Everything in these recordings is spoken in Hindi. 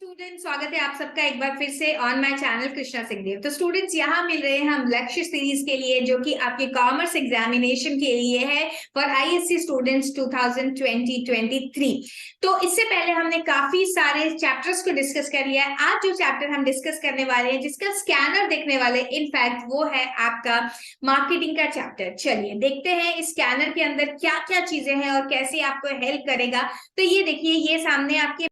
स्टूडेंट, स्वागत है आप सबका एक बार फिर से on my channel Krishna Singhdeo. तो स्टूडेंट्स, यहाँ मिल रहे हैं हम लक्ष्य सीरीज के लिए, जो कि आपके कॉमर्स एग्जामिनेशन के लिए है फॉर आईएससी स्टूडेंट्स 2020-23। तो इससे पहले हमने काफी सारे चैप्टर्स को डिस्कस कर लिया है। आज जो चैप्टर हम डिस्कस करने वाले हैं, जिसका स्कैनर देखने वाले, इनफैक्ट वो है आपका मार्केटिंग का चैप्टर। चलिए देखते हैं इस स्कैनर के अंदर क्या क्या चीजें हैं और कैसे आपको हेल्प करेगा। तो ये देखिए, ये सामने आपके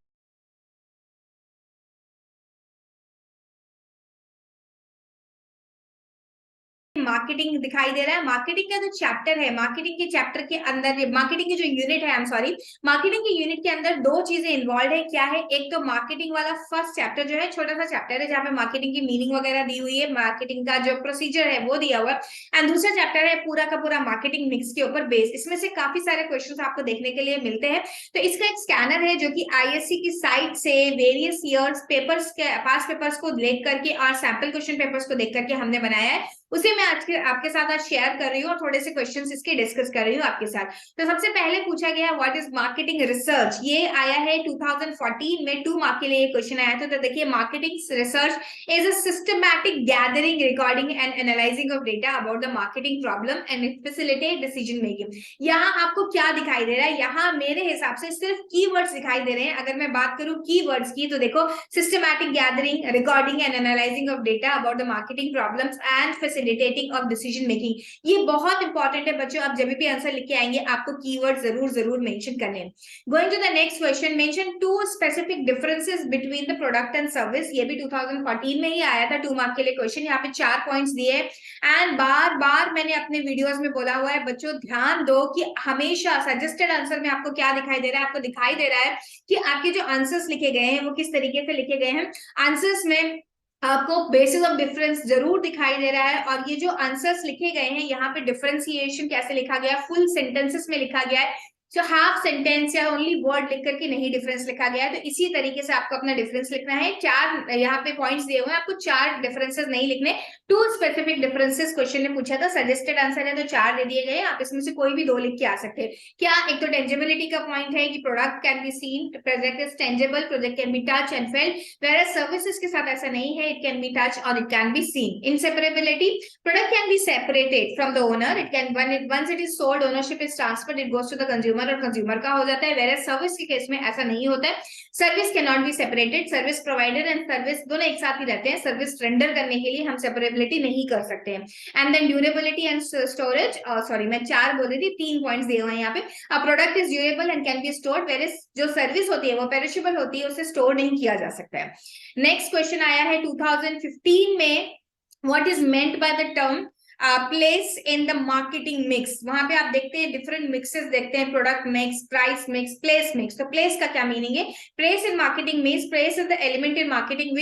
मार्केटिंग दिखाई दे रहा है। मार्केटिंग का जो चैप्टर है, मार्केटिंग के चैप्टर के अंदर, मार्केटिंग की जो यूनिट है, आई एम सॉरी, मार्केटिंग की यूनिट के अंदर दो चीजें इन्वॉल्व है। क्या है? एक तो मार्केटिंग वाला फर्स्ट चैप्टर जो है, छोटा सा चैप्टर है जहाँ पे मार्केटिंग की मीनिंग वगैरह दी हुई है, मार्केटिंग का जो प्रोसीजर है वो दिया हुआ है। एंड दूसरा चैप्टर है पूरा का पूरा मार्केटिंग मिक्स के ऊपर बेस। इसमें से काफी सारे क्वेश्चन आपको देखने के लिए मिलते हैं। तो इसका एक स्कैनर है जो कि आईएससी की साइट से वेरियस ईयर्स पेपर्स के पास पेपर्स को देख करके और सैंपल क्वेश्चन पेपर्स को देख करके हमने बनाया है। उसे मैं आज के आपके साथ आज शेयर कर रही हूँ और थोड़े से क्वेश्चंस इसके डिस्कस कर रही हूँ आपके साथ। तो सबसे पहले पूछा गया व्हाट इज मार्केटिंग रिसर्च। ये आया है 2014 में, 2 मार्क के लिए क्वेश्चन आया था। तो देखिए, marketing research is a systematic gathering, recording and analysing of data about the marketing problem and facilitate decision making. यहाँ आपको क्या दिखाई दे रहा है? यहाँ मेरे हिसाब से सिर्फ कीवर्ड्स दिखाई दे रहे हैं। अगर मैं बात करूं कीवर्ड्स की, तो देखो, systematic gathering, recording and analysing of data about the marketing problems and facilitating of decision making. ये बहुत इंपॉर्टेंट है बच्चों। आप जब भी आंसर लिख के आएंगे, आपको कीवर्ड जरूर जरूर मेंशन करने हैं। Going to the next question, mention 2 specific differences between the product and service. ये भी 2014 में ही आया था, 2 मार्क के लिए क्वेश्चन। यहाँ पे 4 पॉइंट्स दिए एंड बार बार मैंने अपने वीडियोस में बोला हुआ है बच्चों, ध्यान दो कि हमेशा सजेस्टेड आंसर में आपको क्या दिखाई दे रहा है। आपको दिखाई दे रहा है कि आपके जो आंसर्स लिखे गए हैं वो किस तरीके से लिखे गए हैं। आंसर्स में आपको बेसिस ऑफ डिफरेंस जरूर दिखाई दे रहा है। और ये जो आंसर्स लिखे गए हैं, यहाँ पे डिफरेंशिएशन कैसे लिखा गया, फुल सेंटेंसेस में लिखा गया है। जो हाफ सेंटेंस या ओनली वर्ड लिख करके नहीं डिफरेंस लिखा गया है। तो इसी तरीके से आपको अपना डिफरेंस लिखना है। 4 यहाँ पे पॉइंट्स दिए हुए हैं, आपको 4 डिफरेंसेस नहीं लिखने, 2 स्पेसिफिक डिफरेंसेस क्वेश्चन ने पूछा था। सजेस्टेड आंसर है तो 4 दे दिए गए, आप इसमें से कोई भी 2 लिख के आ सकते हैं। क्या? एक तो टेंजिबिलिटी का पॉइंट है कि product can be seen, product is tangible, product can be touch and felt, whereas services के साथ ऐसा नहीं है, इट कैन बी टच और it can be seen. Inseparability, product can be separated from the owner, it can once it is sold, ownership is transferred, it goes to the consumer और कंज्यूमर का हो जाता है। whereas सर्विस के केस में ऐसा नहीं होता है। Service can not be separated, service provider and service दोनों एक साथ ही रहते हैं। सर्विस रेंडर करने के लिए हम सेपरेबिलिटी नहीं कर सकते हैं। And then durability and storage, sorry मैं 4 बोल रही थी, 3 पॉइंट्स दिए हुए हैं यहाँ पे। A product is durable and can be stored, where जो सर्विस होती है वो पेरिशेबल होती है, उसे स्टोर नहीं किया जा सकता है। नेक्स्ट क्वेश्चन आया है 2015 में, what is meant by the term place in the marketing mix. वहां पे आप देखते हैं डिफरेंट मिक्सेस देखते हैं, product mix, price mix, place mix. तो प्लेस का क्या मीनिंग है? Place in marketing means place is the element in marketing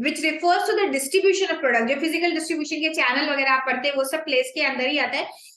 which refers to the distribution of product। जो फिजिकल डिस्ट्रीब्यूशन के चैनल वगैरह आप पढ़ते हैं, वो सब प्लेस के अंदर ही आता है।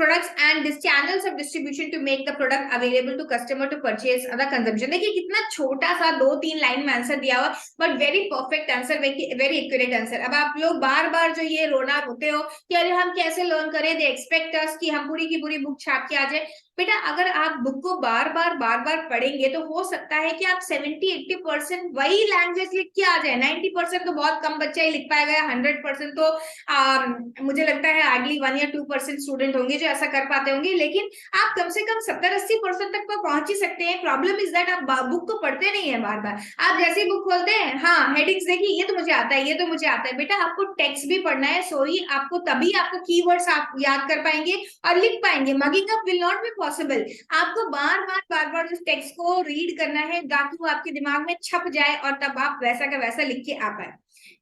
Products and this channels of distribution to make the product available to customer to purchase other consumption। देखिए कितना छोटा सा 2-3 लाइन में आंसर दिया हुआ, but very perfect answer, very accurate answer. अब आप लोग बार बार जो ये रोना रोते हो कि अरे हम कैसे लर्न करें, दे एक्सपेक्ट अस कि हम पूरी की पूरी बुक छाप के आ जाए। बेटा, अगर आप बुक को बार बार पढ़ेंगे तो हो सकता है कि आप 70-80% वही लैंग्वेज लिख के आ जाए। 90% तो बहुत कम बच्चा ही लिख पाएगा, 100% तो मुझे लगता है हार्डली 1 या 2% स्टूडेंट होंगे जो ऐसा कर पाते होंगे। लेकिन आप कम से कम 70-80% तक तो पहुंच ही सकते हैं। प्रॉब्लम इज दैट आप बुक को पढ़ते नहीं है बार बार। आप जैसे ही बुक खोलते हैं, हाँ हेडिंग्स देखिए, ये तो मुझे आता है, ये तो मुझे आता है। बेटा, आपको टेक्स्ट भी पढ़ना है, सो ही आपको तभी आपको कीवर्ड्स आप याद कर पाएंगे और लिख पाएंगे। Mugging up will not be possible. आपको बार बार उस टेक्स्ट को रीड करना है ताकि वो आपके दिमाग में छप जाए और तब आप वैसा का वैसा लिख के आ पाए।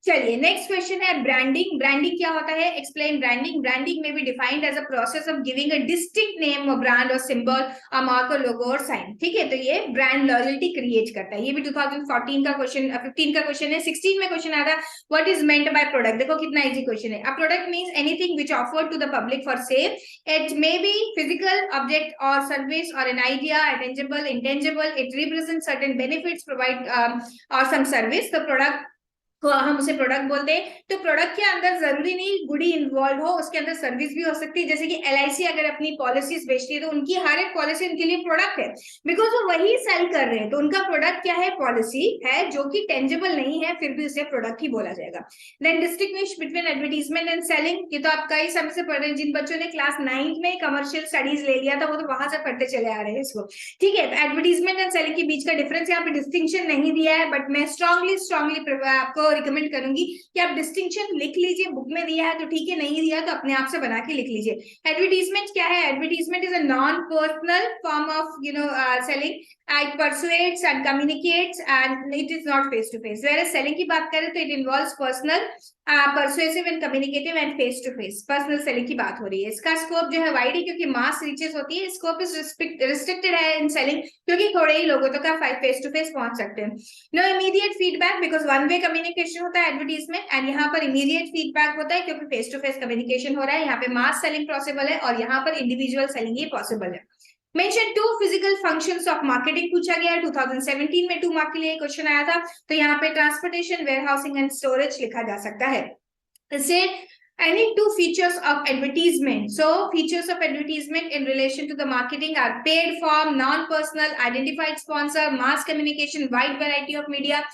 चलिए नेक्स्ट क्वेश्चन है ब्रांडिंग। ब्रांडिंग क्या होता है? Explain branding. ब्रांडिंग में भी defined as a process of giving a distinct name, brand or symbol, a mark or logo और साइन। ठीक है, तो ये ब्रांड लॉयल्टी क्रिएट करता है। ये भी 2014 का क्वेश्चन, 15 का क्वेश्चन है। 16 में क्वेश्चन आया था what is meant by product. देखो कितना इजी क्वेश्चन है। A product means anything which offered to the public for sale, it may be physical object or service or an idea, tangible, intangible, it represents certain benefits provide or some service। The product हम उसे प्रोडक्ट बोलते हैं। तो प्रोडक्ट के अंदर जरूरी नहीं गुडी इन्वॉल्व हो, उसके अंदर सर्विस भी हो सकती है। जैसे कि LIC अगर अपनी पॉलिसीज बेचती है तो उनकी हर एक पॉलिसी उनके लिए प्रोडक्ट है, बिकॉज वो वही सेल कर रहे हैं। तो उनका प्रोडक्ट क्या है? पॉलिसी है, जो कि टेंजिबल नहीं है, फिर भी उसे प्रोडक्ट ही बोला जाएगा। Then distinguish between advertisement and selling, ये तो आप कई समय से पढ़ रहे हैं। जिन बच्चों ने क्लास 9th में कमर्शियल स्टडीज ले लिया था वो तो वहां से पढ़ते चले आ रहे हैं इसको, ठीक है। एडवर्टीजमेंट एंड सेलिंग के बीच का डिफरेंस यहाँ पे डिस्टिंक्शन नहीं दिया है, बट मैं स्ट्रांगली आपको रिकमेंड करूंगी कि आप डिस्टिंक्शन लिख लीजिए। बुक में दिया है तो ठीक है, नहीं दिया तो अपने आप से बना के लिख लीजिए। एडवर्टीजमेंट क्या है? Advertisement is a non personal form of selling, it persuades and communicates and it is not face to face, whereas selling की बात करें तो it involves personal, persuasive and communicative and face to face, personal selling की बात हो रही है। इसका स्कोप जो है वाइड है क्योंकि मास रीचेस होती है। स्कोप इज रिस्ट्रिक्टेड है इन सेलिंग क्योंकि थोड़े ही लोगों तक आप फेस टू फेस पहुंच सकते हैं। No immediate feedback because one way communication होता है एडवर्टीजमेंट, एंड यहाँ पर इमीडिएट फीडबैक होता है क्योंकि फेस टू फेस कम्युनिकेशन हो रहा है। यहाँ पे मास सेलिंग पॉसिबल है और यहाँ पर इंडिविजुअल सेलिंग ही पॉसिबल है। Mention two physical functions of marketing पूछा गया है 2017 में 2 मार्क के लिए क्वेश्चन आया था। तो यहाँ पे ट्रांसपोर्टेशन, वेयरहाउसिंग एंड स्टोरेज लिखा जा सकता है। इससे any two features of advertisement. So features of advertisement in relation to the marketing are paid form, non-personal, identified sponsor, mass communication, wide variety of media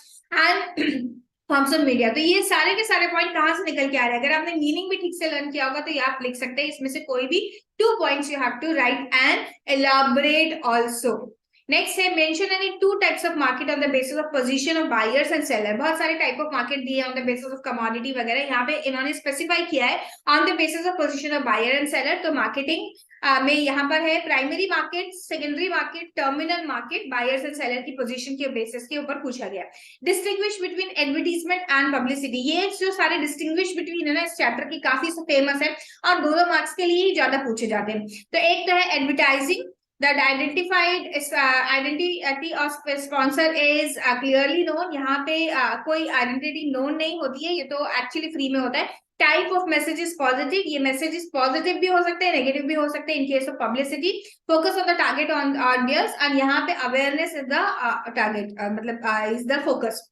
and forms of media. तो ये सारे के सारे पॉइंट कहाँ से निकल के आ रहे हैं? अगर आपने मीनिंग भी ठीक से लर्न किया होगा तो ये आप लिख सकते हैं। इसमें से कोई भी 2 points you have to write and elaborate also. Next है mention any 2 types of market on the basis of position of buyers and seller. बहुत सारे टाइप ऑफ मार्केट दिए on the basis of commodity वगैरह, यहाँ पे इन्होंने स्पेसिफाई किया है on the basis of position of buyer and seller. तो मार्केटिंग में यहाँ पर है primary market, secondary market, terminal market, buyers and seller की पोजीशन के बेसिस के ऊपर पूछा गया। Distinguish between advertisement and publicity, ये जो सारे डिस्टिंग्विश बिटवीन है ना इस चैप्टर की काफी फेमस है और 2 मार्क्स के लिए ही ज्यादा पूछे जाते हैं। तो एक तो है advertising, that identified identity of sponsor is clearly known। यहाँ पे कोई आइडेंटिटी नोन नहीं होती है, ये तो एक्चुअली फ्री में होता है। टाइप ऑफ मैसेजेस पॉजिटिव, ये मैसेजेस पॉजिटिव भी हो सकते हैं, नेगेटिव भी हो सकते हैं in case of publicity. Focus on the target audience, and यहाँ पे अवेयरनेस इज द टारगेट, मतलब इज द फोकस।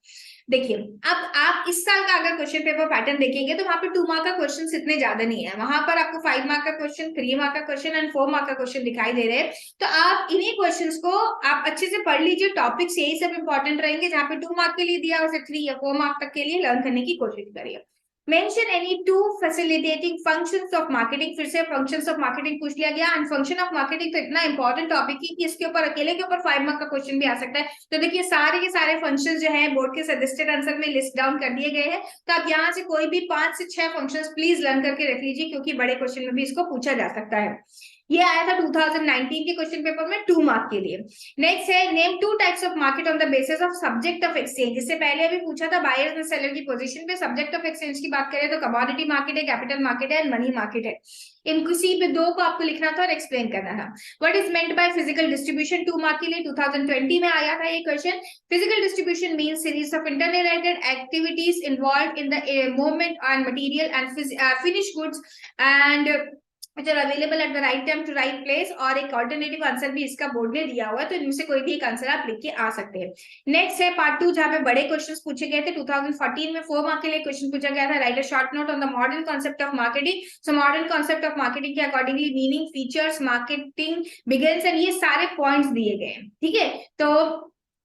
देखिए अब आप इस साल का अगर क्वेश्चन पेपर पैटर्न देखेंगे तो वहां पे 2 मार्क का क्वेश्चन इतने ज्यादा नहीं है। वहां पर आपको 5 मार्क का क्वेश्चन, 3 मार्क का क्वेश्चन एंड 4 मार्क का क्वेश्चन दिखाई दे रहे हैं। तो आप इन्हीं क्वेश्चंस को आप अच्छे से पढ़ लीजिए। टॉपिक्स यही सब इंपॉर्टेंट रहेंगे जहाँ पे 2 मार्क के लिए दिया और 3 या 4 मार्क तक के लिए लर्न करने की कोशिश करिए। Mention any 2 facilitating functions of marketing, फिर से फंक्शंस ऑफ मार्केटिंग पूछ लिया गया। एंड फंक्शन ऑफ मार्केटिंग तो इतना इंपॉर्टेंट टॉपिक है कि इसके ऊपर अकेले के ऊपर 5 मार्क का क्वेश्चन भी आ सकता है। तो देखिए सारे के सारे फंक्शंस जो है बोर्ड के सजेस्टेड आंसर में लिस्ट डाउन कर दिए गए हैं। तो आप यहाँ से कोई भी 5 से 6 फंक्शंस प्लीज लर्न करके रख लीजिए क्योंकि बड़े क्वेश्चन में भी इसको पूछा जा सकता है। ये आया था 2019 के क्वेश्चन पेपर में 2 मार्क के लिए। नेक्स्ट है name 2 types of market on the basis of subject of exchange. इससे पहले अभी पूछा था बायर्स एंड सेलर की पोजीशन पे। सब्जेक्ट ऑफ एक्सचेंज की बात करें तो कमोडिटी मार्केट है, कैपिटल मार्केट है एंड मनी मार्केट है। इन किसी भी 2 को आपको लिखना था और एक्सप्लेन करना था। What is meant by physical distribution, 2 mark के लिए 2020 में आया था ये question. Physical distribution means series of interrelated activities involved in the movement and material and finish goods and which are available at the right time to right place। और एक ऑल्टरनेटिव आंसर भी इसका बोर्ड ने दिया हुआ है, तो इनमें से कोई भी एक आंसर आप लिख के आ सकते हैं। नेक्स्ट है पार्ट 2 जहाँ पे बड़े क्वेश्चंस पूछे गए थे। 2014 में 4 मार्क के लिए क्वेश्चन पूछा गया था। Write a short note on the modern concept of marketing. So modern concept of marketing के accordingly meaning, features, marketing begins and ये सारे पॉइंट्स दिए गए हैं, ठीक है। तो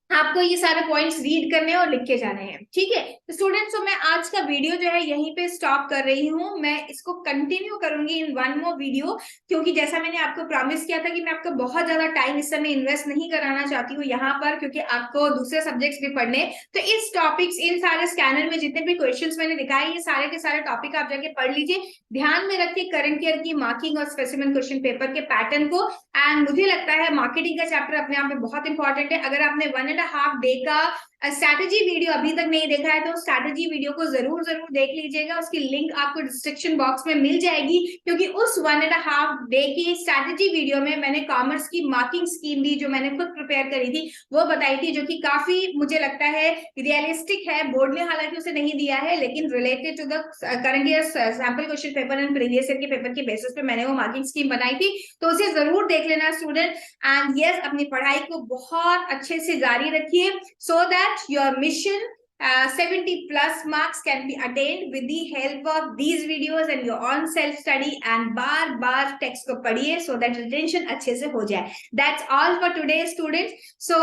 आपको ये सारे पॉइंट्स रीड करने और लिख के जाने हैं, ठीक है। तो स्टूडेंट्स, तो मैं आज का वीडियो जो है यहीं पे स्टॉप कर रही हूँ। मैं इसको कंटिन्यू करूंगी इन 1 मोर वीडियो, क्योंकि जैसा मैंने आपको प्रॉमिस किया था कि मैं आपको बहुत ज्यादा टाइम इस समय इन्वेस्ट नहीं कराना चाहती हूँ यहाँ पर, क्योंकि आपको दूसरे सब्जेक्ट्स भी पढ़ने। तो इस टॉपिक्स, इन सारे स्कैनर में जितने भी क्वेश्चन मैंने दिखाए, ये सारे के सारे टॉपिक आप जाके पढ़ लीजिए। ध्यान में रखिए करंट ईयर की मार्किंग और स्पेसिमेन क्वेश्चन पेपर के पैटर्न को। एंड मुझे लगता है मार्केटिंग का चैप्टर अपने आप में बहुत इंपॉर्टेंट है। अगर आपने 1.5 डे का स्ट्रैटेजी वीडियो अभी तक नहीं देखा है तो स्ट्रैटेजी वीडियो को जरूर देख लीजिएगा। उसकी लिंक आपको डिस्क्रिप्शन बॉक्स में मिल जाएगी, क्योंकि उस 1.5 डे की स्ट्रैटेजी वीडियो में मैंने कॉमर्स की मार्किंग स्कीम भी जो मैंने खुद प्रिपेयर करी थी वो बताई थी, जो कि काफी मुझे लगता है रियलिस्टिक है। बोर्ड ने हालांकि उसे नहीं दिया है, लेकिन related to the current year sample question paper and previous year के पेपर के बेसिस पे मैंने वो मार्किंग स्कीम बनाई थी। तो उसे जरूर देख लेना स्टूडेंट। एंड यस, अपनी पढ़ाई को बहुत अच्छे से जारी रखिए, so that your mission 70 plus marks can be attained with the help of these videos and your own self study, and bar bar text को पढ़िए so that retention अच्छे से हो जाए. That's all for today students. So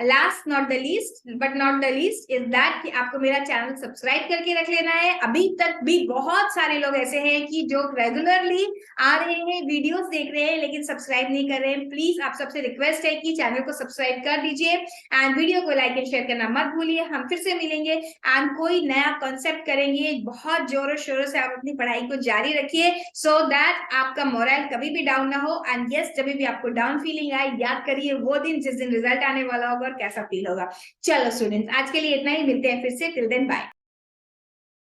last not the least but not the least is that कि आपको मेरा चैनल सब्सक्राइब करके रख लेना है. अभी तक भी बहुत सारे लोग ऐसे हैं कि जो रेगुलरली आ रहे हैं, वीडियोस देख रहे हैं, लेकिन सब्सक्राइब नहीं कर रहे हैं. प्लीज आप सबसे रिक्वेस्ट है कि चैनल को सब्सक्राइब कर दीजिए एंड वीडियो को लाइक एंड शेयर करना मत भूलिए. हम फिर से मिलेंगे एंड कोई नया कॉन्सेप्ट करेंगे. बहुत जोरों शोरों से आप अपनी पढ़ाई को जारी रखिए सो दैट आपका मोरल कभी भी डाउन ना हो. एंड यस, जब भी आपको डाउन फीलिंग आए, याद करिए वो दिन जिस दिन रिजल्ट आने वाला होगा और कैसा फील होगा. चलो स्टूडेंट्स, आज के लिए इतना ही. मिलते हैं फिर से. Till then bye.